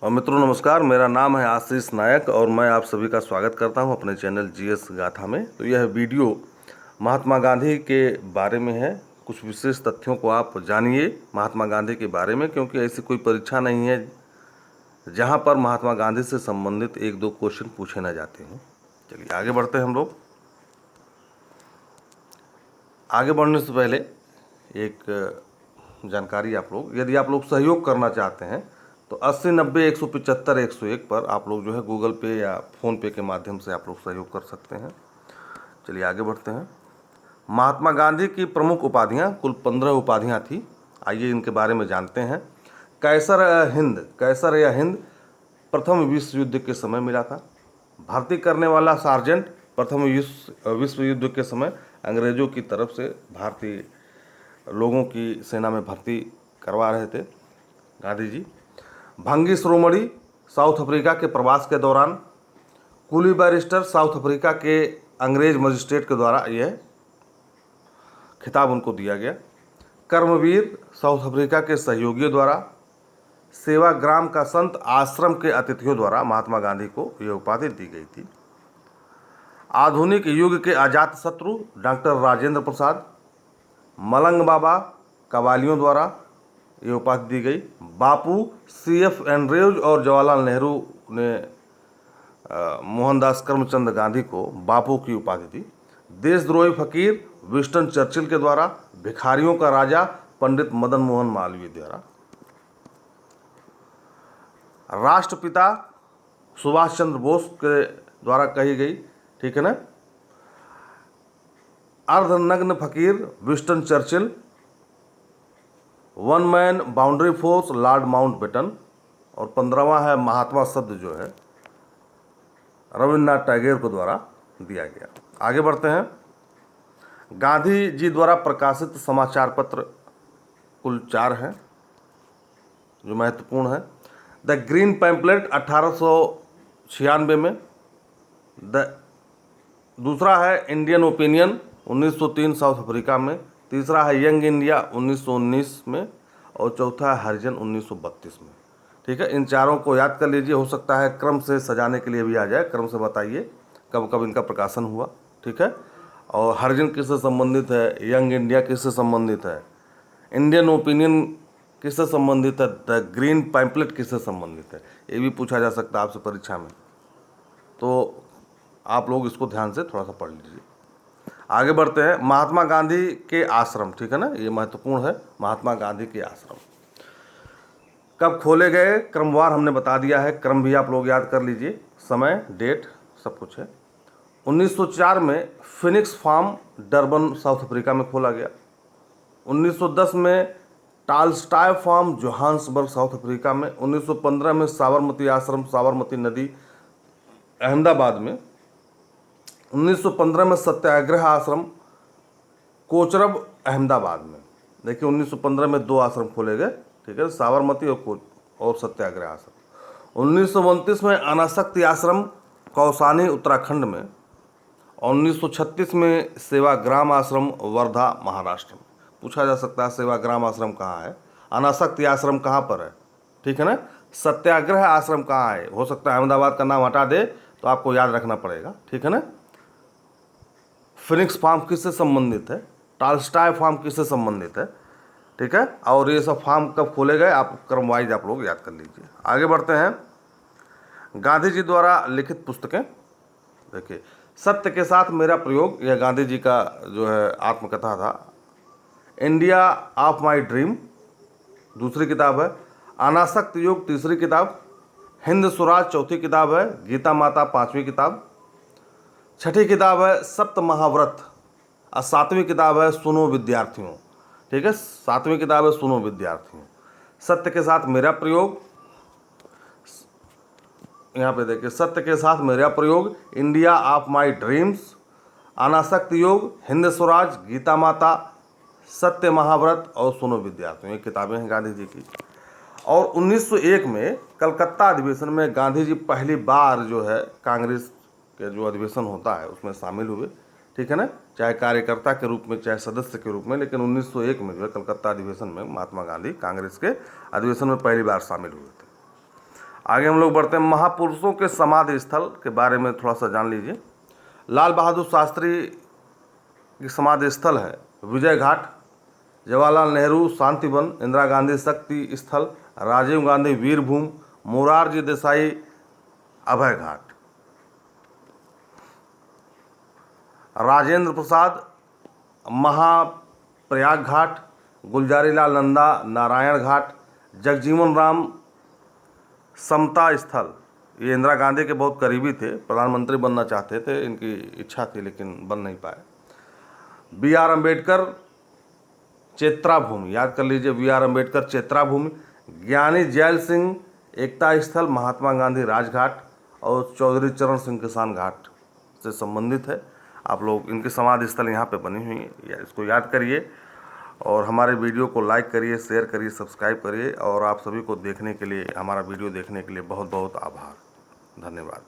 और मित्रों नमस्कार, मेरा नाम है आशीष नायक और मैं आप सभी का स्वागत करता हूं अपने चैनल जीएस गाथा में। तो यह वीडियो महात्मा गांधी के बारे में है। कुछ विशेष तथ्यों को आप जानिए महात्मा गांधी के बारे में, क्योंकि ऐसी कोई परीक्षा नहीं है जहां पर महात्मा गांधी से संबंधित एक दो क्वेश्चन पूछे ना जाते हैं। चलिए आगे बढ़ते हैं हम लोग। आगे बढ़ने से पहले एक जानकारी, आप लोग यदि आप लोग सहयोग करना चाहते हैं तो 80 90 175 101 पर आप लोग जो है गूगल पे या फ़ोन पे के माध्यम से आप लोग सहयोग कर सकते हैं। चलिए आगे बढ़ते हैं। महात्मा गांधी की प्रमुख उपाधियां कुल 15 उपाधियां थी। आइए इनके बारे में जानते हैं। कैसर या हिंद प्रथम विश्व युद्ध के समय मिला था। भर्ती करने वाला सार्जेंट प्रथम विश्व युद्ध के समय अंग्रेज़ों की तरफ से भारतीय लोगों की सेना में भर्ती करवा रहे थे गांधी जी। भंगी शिरोमणि साउथ अफ्रीका के प्रवास के दौरान। कुली बैरिस्टर साउथ अफ्रीका के अंग्रेज मजिस्ट्रेट के द्वारा यह खिताब उनको दिया गया। कर्मवीर साउथ अफ्रीका के सहयोगियों द्वारा। सेवाग्राम का संत आश्रम के अतिथियों द्वारा महात्मा गांधी को यह उपाधि दी गई थी। आधुनिक युग के अजात शत्रु डॉक्टर राजेंद्र प्रसाद मलंग बाबा कवालियों द्वारा ये उपाधि दी गई। बापू CF एंड्रयूज और जवाहरलाल नेहरू ने मोहनदास करमचंद गांधी को बापू की उपाधि दी। देशद्रोही फकीर विंस्टन चर्चिल के द्वारा। भिखारियों का राजा पंडित मदन मोहन मालवीय द्वारा। राष्ट्रपिता सुभाष चंद्र बोस के द्वारा कही गई, ठीक है ना। अर्धनग्न फकीर Winston Churchill. One man boundary force Lord Mountbatten. और 15वां है महात्मा शब्द जो है रविन्द्रनाथ टैगोर के द्वारा दिया गया। आगे बढ़ते हैं। गांधी जी द्वारा प्रकाशित समाचार पत्र कुल 4 हैं जो महत्वपूर्ण है। द ग्रीन पैम्पलेट 1896 में। दूसरा है इंडियन ओपिनियन 1903 साउथ अफ्रीका में। तीसरा है यंग इंडिया 1919 में। और चौथा है हरिजन 1932 में। ठीक है, इन चारों को याद कर लीजिए। हो सकता है क्रम से सजाने के लिए भी आ जाए, क्रम से बताइए कब कब इनका प्रकाशन हुआ। ठीक है, और हरिजन किससे संबंधित है, यंग इंडिया किससे संबंधित है, इंडियन ओपिनियन किससे संबंधित है, द ग्रीन पैम्पलेट किससे संबंधित है, ये भी पूछा जा सकता है आपसे परीक्षा में। तो आप लोग इसको ध्यान से थोड़ा सा पढ़ लीजिए। आगे बढ़ते हैं। महात्मा गांधी के आश्रम, ठीक है ना, ये महत्वपूर्ण है। महात्मा गांधी के आश्रम कब खोले गए, क्रमवार हमने बता दिया है, क्रम भी आप लोग याद कर लीजिए, समय डेट सब कुछ है। 1904 में Phoenix farm Durban South Africa में खोला गया। 1910 में Tolstoy farm Johannesburg South Africa में। 1915 में साबरमती आश्रम साबरमती नदी अहमदाबाद में। 1915 में सत्याग्रह आश्रम कोचरब अहमदाबाद में। देखिए 1915 में 2 आश्रम खोले गए, ठीक है, साबरमती और सत्याग्रह आश्रम। 1929 में अनासक्ति आश्रम कौसानी उत्तराखंड में। और 1936 में सेवाग्राम आश्रम वर्धा महाराष्ट्र में। पूछा जा सकता है सेवाग्राम आश्रम कहाँ है, अनासक्ति आश्रम कहाँ पर है, ठीक है ना, सत्याग्रह आश्रम कहाँ है। हो सकता है अहमदाबाद का नाम हटा दे तो आपको याद रखना पड़ेगा, ठीक है ना। फिनिक्स फार्म किससे संबंधित है, टालस्टॉय फार्म किससे संबंधित है, ठीक है। और ये सब फार्म कब खोले गए आप क्रम वाइज आप लोग याद कर लीजिए। आगे बढ़ते हैं। गांधी जी द्वारा लिखित पुस्तकें देखिए, सत्य के साथ मेरा प्रयोग, यह गांधी जी का जो है आत्मकथा था। इंडिया ऑफ माई ड्रीम दूसरी किताब है। अनासक्त युग तीसरी किताब। हिंद स्वराज चौथी किताब है। गीता माता 5वीं किताब। छठी किताब है सप्त महाव्रत। और 7वीं किताब है सुनो विद्यार्थियों, ठीक है, 7वीं किताब है सुनो विद्यार्थियों। सत्य के साथ मेरा प्रयोग, यहाँ पे देखिए, सत्य के साथ मेरा प्रयोग, इंडिया ऑफ माई ड्रीम्स, अनासक्त योग, हिंद स्वराज, गीता माता, सत्य महाव्रत और सुनो विद्यार्थियों, ये किताबें हैं गांधी जी की। और 1901 में कलकत्ता अधिवेशन में गांधी जी पहली बार जो है कांग्रेस के जो अधिवेशन होता है उसमें शामिल हुए, ठीक है ना, चाहे कार्यकर्ता के रूप में चाहे सदस्य के रूप में। लेकिन 1901 में जो है कलकत्ता अधिवेशन में महात्मा गांधी कांग्रेस के अधिवेशन में पहली बार शामिल हुए थे। आगे हम लोग बढ़ते हैं, महापुरुषों के समाधि स्थल के बारे में थोड़ा सा जान लीजिए। लाल बहादुर शास्त्री की समाधि स्थल है विजय घाट, जवाहरलाल नेहरू शांति वन, इंदिरा गांधी शक्ति स्थल, राजीव गांधी वीर भूमि, मोरारजी देसाई अभय घाट, राजेंद्र प्रसाद महाप्रयाग घाट, गुलजारी लाल नंदा नारायण घाट, जगजीवन राम समता स्थल, ये इंदिरा गांधी के बहुत करीबी थे, प्रधानमंत्री बनना चाहते थे, इनकी इच्छा थी लेकिन बन नहीं पाए। बी आर अम्बेडकर चेत्रा भूमि, याद कर लीजिए, बी आर अम्बेडकर चेत्रा भूमि, ज्ञानी जैल सिंह एकता स्थल, महात्मा गांधी राजघाट और चौधरी चरण सिंह किसान घाट से संबंधित है। आप लोग इनकी समाधि स्थल यहाँ पे बनी हुई है, इसको याद करिए और हमारे वीडियो को लाइक करिए, शेयर करिए, सब्सक्राइब करिए और आप सभी को देखने के लिए, हमारा वीडियो देखने के लिए बहुत बहुत आभार, धन्यवाद।